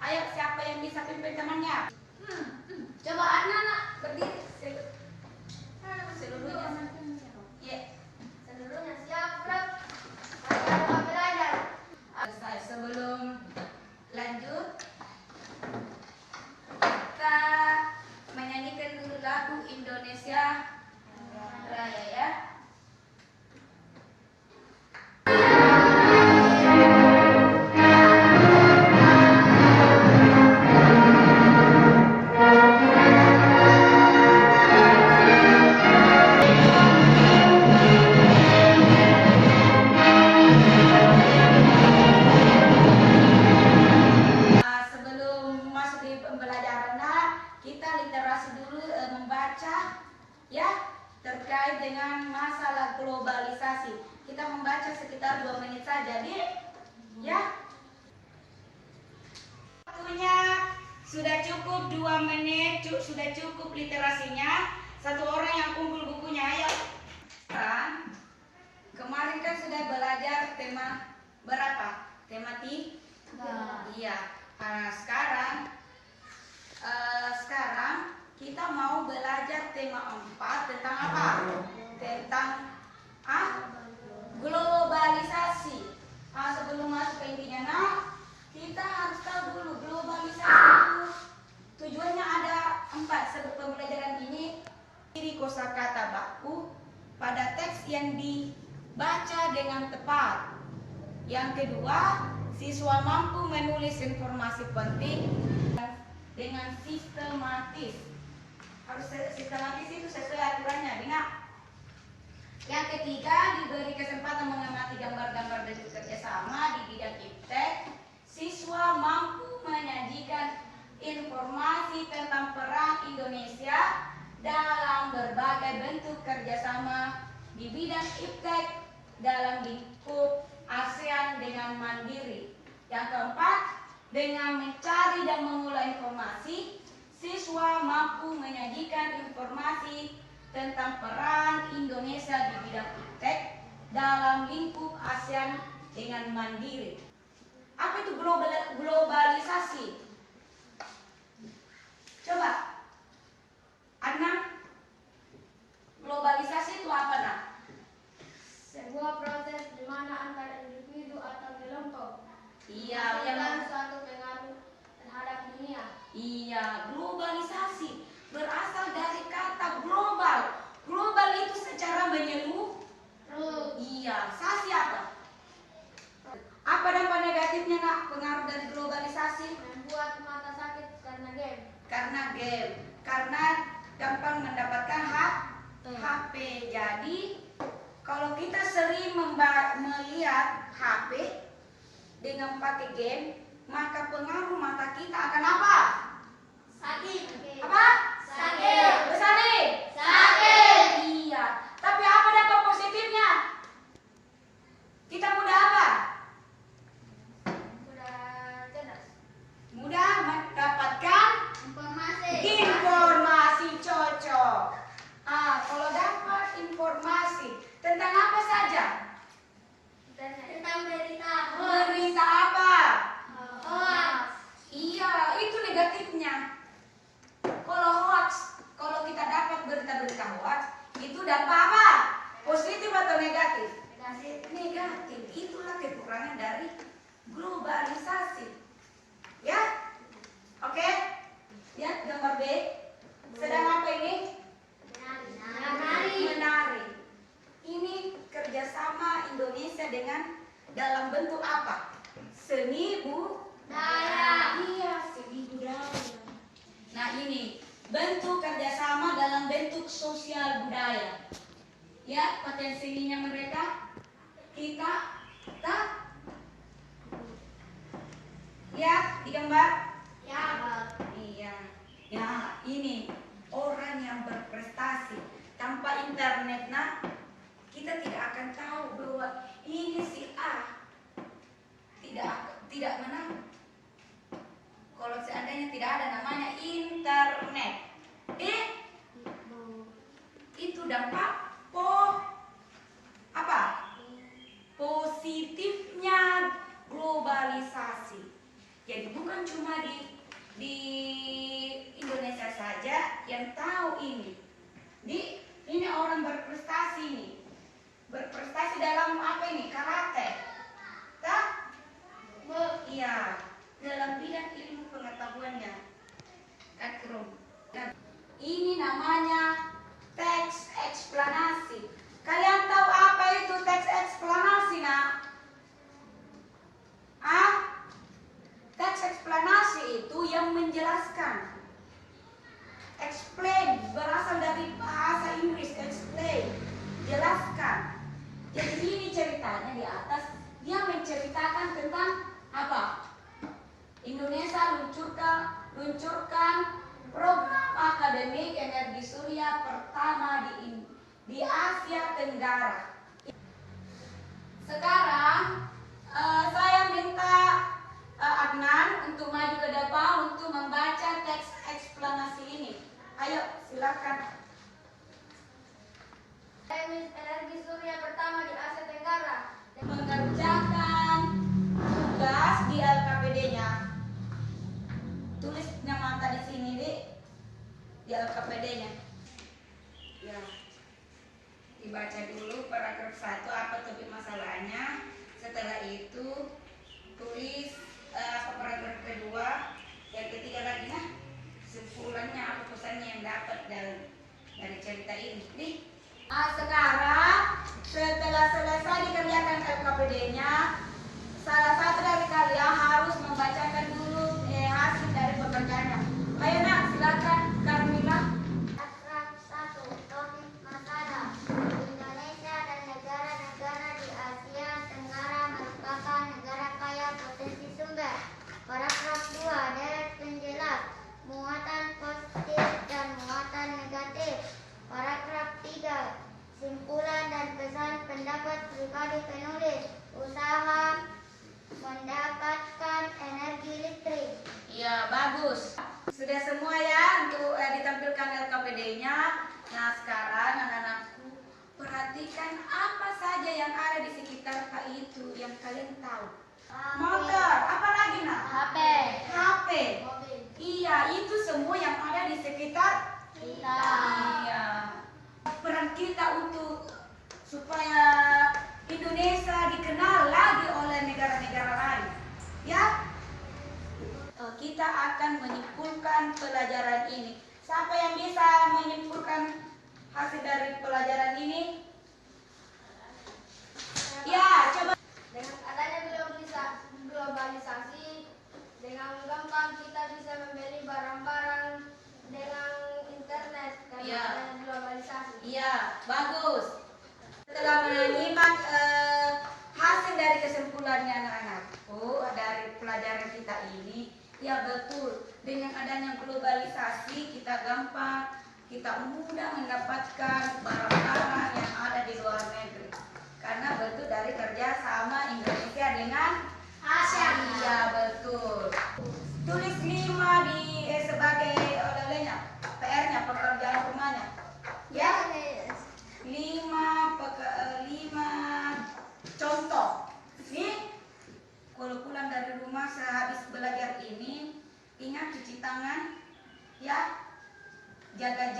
Ayo, siapa yang bisa pimpin temannya? Coba anak-anak berdiri. Seluruhnya. Iya. Seluruhnya siap, gerak. Mari belajar. Sebelum lanjut, kita menyanyikan dulu lagu Indonesia Raya ya. Sebelum masuk di pembelajaran, kita literasi dulu membaca ya terkait dengan masalah globalisasi. Kita membaca sekitar 2 menit saja, Dik. Ya. Waktunya sudah cukup 2 menit, sudah cukup literasinya. Satu orang yang kumpul bukunya, ayo. Kemarin kan sudah belajar tema berapa? Tema 3. Iya. Nah, sekarang kita mau belajar tema 4 tentang apa? Tentang globalisasi. Sebelum masuk ke intinya, kita harus tahu dulu globalisasi itu tujuannya ada 4. Sebelum pembelajaran ini, ciri kosakata baku pada teks yang dibaca dengan tepat. Yang kedua, siswa mampu menulis informasi penting dengan sistematis. Harus sistematis itu sesuai aturannya, ingat. Yang ketiga, diberi kesempatan mengamati gambar-gambar bentuk kerjasama di bidang iptek. Siswa mampu menyajikan informasi tentang peran Indonesia dalam berbagai bentuk kerjasama di bidang iptek dalam lingkup ASEAN dengan mandiri. Yang keempat, dengan mencari dan mengolah informasi, siswa mampu menyajikan informasi tentang peran Indonesia di bidang iptek dalam lingkup ASEAN dengan mandiri. Apa itu globalisasi? Coba, Adnan, globalisasi itu apa, Nak? Sebuah proses di mana antara individu atau kelompok Iya, suatu pengaruh terhadap dunia. Iya, globalisasi berasal dari kata global. Global itu secara menyeluruh. Iya, sasi apa? Apa dampak negatifnya, Nak, pengaruh dari globalisasi? Membuat mata sakit karena game. Karena gampang mendapatkan HP. Jadi, kalau kita sering melihat HP dengan pakai game, maka pengaruh mata kita akan apa? Sakit. Apa? Sakit. Besari? Sakit. Iya. Tapi apa dampak positifnya? Kita mudah apa? Sudah cerdas. Mudah mendapatkan informasi cocok. Kalau dapat informasi tentang apa saja? Tentang berita. Berita apa? Hoax. Iya, itu negatifnya. Kalau kita dapat berita-berita hoax, itu dampak apa? Positif atau negatif? Negatif. Itulah kekurangan dari globalisasi. Ya? Oke? Lihat gambar B. Sedang apa ini? Menari. Ini kerjasama Indonesia dengan dalam bentuk apa? Seni budaya. Iya, seni budaya. Nah, ini bentuk kerjasama dalam bentuk sosial budaya. Ya, potensinya mereka kita lihat di gambar. Ya. Iya. Ya, ini orang yang berprestasi. Tanpa internet, kita tidak akan tahu bahwa ini si A tidak menang. Kalau seandainya tidak ada namanya internet, itu dampak positifnya globalisasi. Jadi bukan bukan cuma di Indonesia saja yang tahu ini. Ini orang berprestasi nih. Berprestasi dalam apa ini? Karate. Tak? Iya, dalam bidang ilmu pengetahuannya. Ini namanya teks eksplanasi. Kalian tahu apa itu teks eksplanasi, nak? Teks eksplanasi itu yang menjelaskan. Explain berasal dari bahasa Inggris, explain, jelaskan. Jadi ini ceritanya di atas, dia menceritakan tentang apa? Indonesia luncurkan program akademik energi surya pertama di Asia Tenggara. Sekarang saya minta Adnan untuk maju ke depan untuk membaca teks eksplanasi ini. Ayo, silakan. Energi surya pertama di Asia Tenggara. Mengerjakan tugas di LKPD-nya. Tulis nama tadi sini, Dik. Di LKPD-nya. Ya. Dibaca dulu paragraf 1 apa topik masalahnya. Setelah itu tulis paragraf kedua, yang ketiga lagi nah kesimpulannya apa pesannya yang dapat dari cerita ini. Nih, sekarang setelah selesai dikerjakan LKPD-nya, salah satu dari kalian harus membacakan dulu hasil dari pekerjaannya. Ayo nak, silakan Carmila. Paragraf 1. Topik masalah. Indonesia dan negara-negara di Asia Tenggara merupakan negara kaya potensi sumber. Paragraf 2. Deret penjelas muatan positif dan muatan negatif. Paragraf 3. Simpulan dan pesan pendapat pribadi penulis. Usaha mendapatkan energi listrik. Ya, bagus. Sudah semua ya untuk ditampilkan LKPD-nya. Nah, sekarang anak-anakku perhatikan apa saja yang ada di sekitar itu yang kalian tahu. Motor, apa lagi nak? HP. HP. Mobil. Iya, itu semua yang ada di sekitar Kita. Iya. Peran kita untuk supaya Indonesia dikenal lagi oleh negara-negara lain. Ya, kita akan menyimpulkan pelajaran ini. Siapa yang bisa menyimpulkan hasil dari pelajaran ini? Ya, coba. Dengan adanya globalisasi, dengan gampang kita bisa membeli barang-barang dengan internet karena Ya. adanya globalisasi. Iya, bagus. Setelah menyimak hasil dari kesimpulannya anak-anakku dari pelajaran kita ini, ya betul. Dengan adanya globalisasi kita mudah mendapatkan barang-barang yang ada di luar negeri. Karena betul dari kerja sama Indonesia dengan Asia. Iya betul. Tulis 5 sebagai oleh-olehnya, PR-nya, pekerjaan rumahnya. Ya. 5 contoh. Nih, kalau pulang dari rumah sehabis belajar ini, ingat cuci tangan, ya, jaga